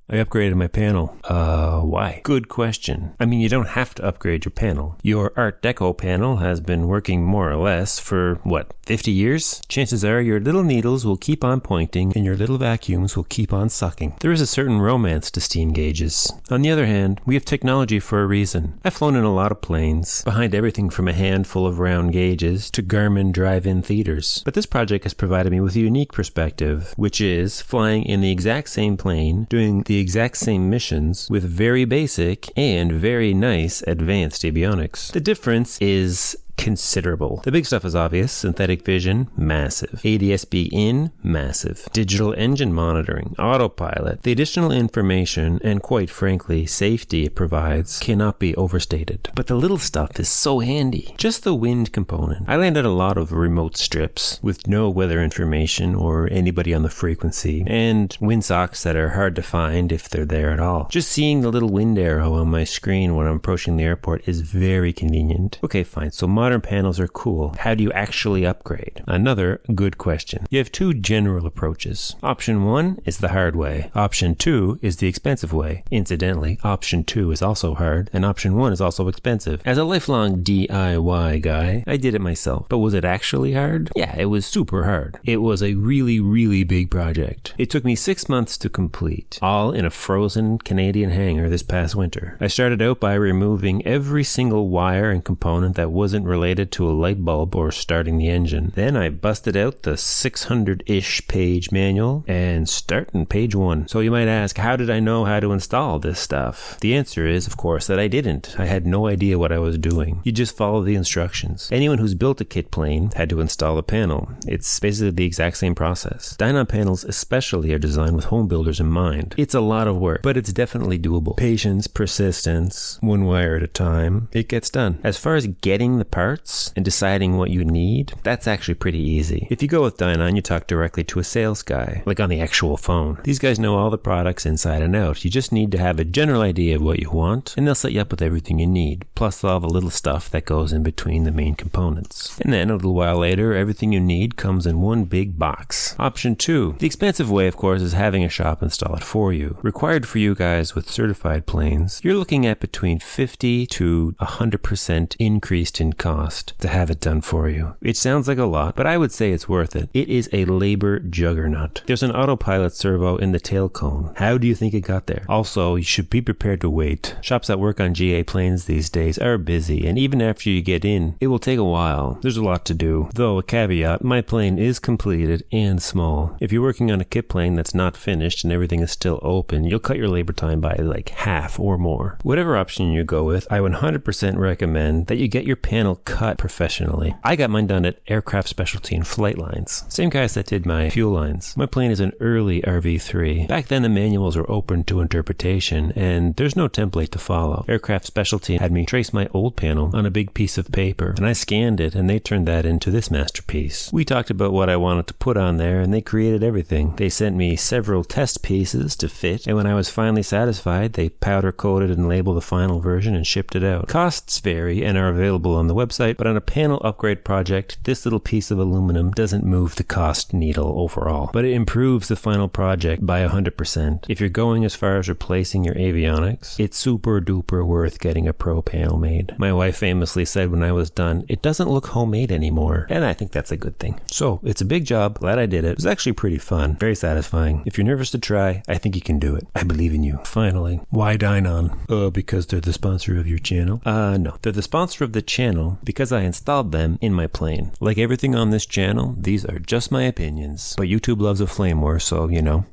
I upgraded my panel. Why? Good question. I mean, you don't have to upgrade your panel. Your Art Deco panel has been working more or less for, 50 years? Chances are your little needles will keep on pointing and your little vacuums will keep on sucking. There is a certain romance to steam gauges. On the other hand, we have technology for a reason. I've flown in a lot of planes, behind everything from a handful of round gauges to Garmin drive-in theaters. But this project has provided me with a unique perspective, which is flying in the exact same plane, doing the exact same missions with very basic and very nice advanced avionics. The difference is considerable. The big stuff is obvious. Synthetic vision, massive. ADS-B in, massive. Digital engine monitoring, autopilot. The additional information and, quite frankly, safety it provides cannot be overstated. But the little stuff is so handy. Just the wind component. I landed a lot of remote strips with no weather information or anybody on the frequency, and windsocks that are hard to find if they're there at all. Just seeing the little wind arrow on my screen when I'm approaching the airport is very convenient. Okay, fine. So modern panels are cool. How do you actually upgrade? Another good question. You have two general approaches. Option 1 is the hard way. Option 2 is the expensive way. Incidentally, option 2 is also hard, and option 1 is also expensive. As a lifelong DIY guy, I did it myself. But was it actually hard? Yeah, it was super hard. It was a really, really big project. It took me 6 months to complete, all in a frozen Canadian hangar this past winter. I started out by removing every single wire and component that wasn't related to a light bulb or starting the engine. Then I busted out the 600-ish page manual and starting page 1. So you might ask, how did I know how to install this stuff? The answer is, of course, that I didn't. I had no idea what I was doing. You just follow the instructions. Anyone who's built a kit plane had to install a panel. It's basically the exact same process. Dynon panels especially are designed with home builders in mind. It's a lot of work, but it's definitely doable. Patience, persistence, one wire at a time, it gets done. As far as getting the parts and deciding what you need, that's actually pretty easy. If you go with Dynon, you talk directly to a sales guy, like on the actual phone. These guys know all the products inside and out. You just need to have a general idea of what you want, and they'll set you up with everything you need, plus all the little stuff that goes in between the main components. And then a little while later, everything you need comes in one big box. Option 2. The expensive way, of course, is having a shop install it for you. Required for you guys with certified planes, you're looking at between 50 to 100% increased in cost to have it done for you. It sounds like a lot, but I would say it's worth it. It is a labor juggernaut. There's an autopilot servo in the tail cone. How do you think it got there? Also, you should be prepared to wait. Shops that work on GA planes these days are busy, and even after you get in, it will take a while. There's a lot to do. Though, a caveat, my plane is completed and small. If you're working on a kit plane that's not finished and everything is still open, you'll cut your labor time by like half or more. Whatever option you go with, I 100% recommend that you get your panel cut professionally. I got mine done at Aircraft Specialty and Flight Lines. Same guys that did my fuel lines. My plane is an early RV3. Back then the manuals were open to interpretation and there's no template to follow. Aircraft Specialty had me trace my old panel on a big piece of paper and I scanned it and they turned that into this masterpiece. We talked about what I wanted to put on there and they created everything. They sent me several test pieces to fit and when I was finally satisfied they powder coated and labeled the final version and shipped it out. Costs vary and are available on the website, but on a panel upgrade project, this little piece of aluminum doesn't move the cost needle overall, but it improves the final project by 100%. If you're going as far as replacing your avionics, it's super duper worth getting a pro panel made. My wife famously said when I was done, it doesn't look homemade anymore, and I think that's a good thing. So, it's a big job, glad I did it. It was actually pretty fun, very satisfying. If you're nervous to try, I think you can do it. I believe in you. Finally, why Dynon? Because they're the sponsor of your channel? No. They're the sponsor of the channel because I installed them in my plane. Like everything on this channel, these are just my opinions. But YouTube loves a flame war, so,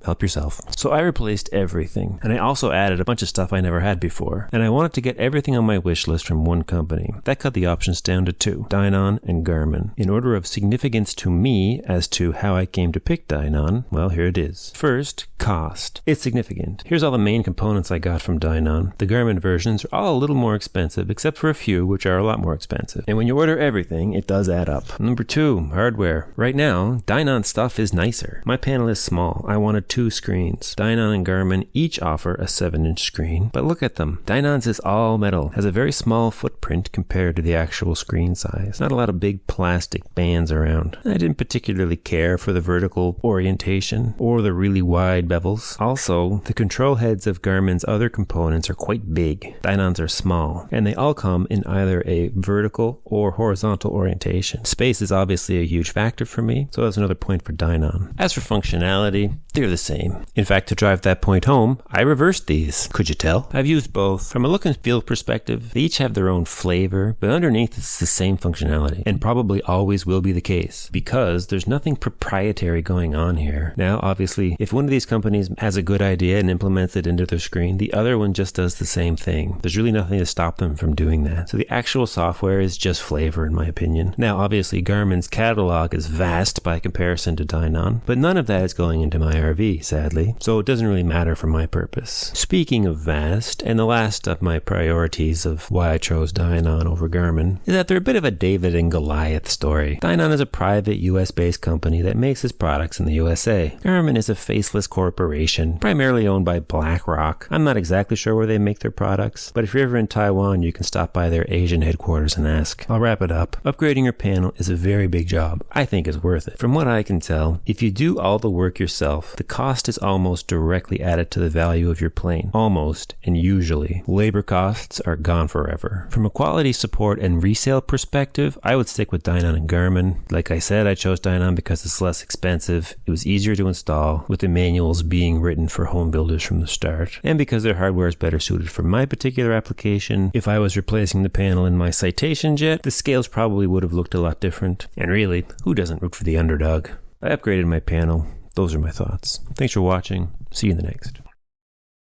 help yourself. So I replaced everything. And I also added a bunch of stuff I never had before. And I wanted to get everything on my wish list from one company. That cut the options down to 2, Dynon and Garmin. In order of significance to me as to how I came to pick Dynon, well, here it is. First, cost. It's significant. Here's all the main components I got from Dynon. The Garmin versions are all a little more expensive, except for a few, which are a lot more expensive. expensive. And when you order everything, it does add up. Number 2, hardware. Right now, Dynon stuff is nicer. My panel is small. I wanted 2 screens. Dynon and Garmin each offer a 7-inch screen, but look at them. Dynon's is all metal, has a very small footprint compared to the actual screen size. Not a lot of big plastic bands around. I didn't particularly care for the vertical orientation or the really wide bevels. Also, the control heads of Garmin's other components are quite big. Dynon's are small, and they all come in either a vertical or horizontal orientation. Space is obviously a huge factor for me, so that's another point for Dynon. As for functionality, they're the same. In fact, to drive that point home, I reversed these. Could you tell? I've used both. From a look and feel perspective, they each have their own flavor, but underneath it's the same functionality, and probably always will be the case, because there's nothing proprietary going on here. Now, obviously, if one of these companies has a good idea and implements it into their screen, the other one just does the same thing. There's really nothing to stop them from doing that. So the actual software is just flavor, in my opinion. Now, obviously, Garmin's catalog is vast by comparison to Dynon, but none of that is going into my RV, sadly, so it doesn't really matter for my purpose. Speaking of vast, and the last of my priorities of why I chose Dynon over Garmin, is that they're a bit of a David and Goliath story. Dynon is a private US-based company that makes its products in the USA. Garmin is a faceless corporation, primarily owned by BlackRock. I'm not exactly sure where they make their products, but if you're ever in Taiwan, you can stop by their Asian headquarters and ask. I'll wrap it up. Upgrading your panel is a very big job. I think it's worth it. From what I can tell, if you do all the work yourself, the cost is almost directly added to the value of your plane. Almost, and usually. Labor costs are gone forever. From a quality support and resale perspective, I would stick with Dynon and Garmin. Like I said, I chose Dynon because it's less expensive, it was easier to install, with the manuals being written for home builders from the start, and because their hardware is better suited for my particular application. If I was replacing the panel in my Citation jet, the scales probably would have looked a lot different. And really, who doesn't root for the underdog? I upgraded my panel. Those are my thoughts. Thanks for watching. See you in the next.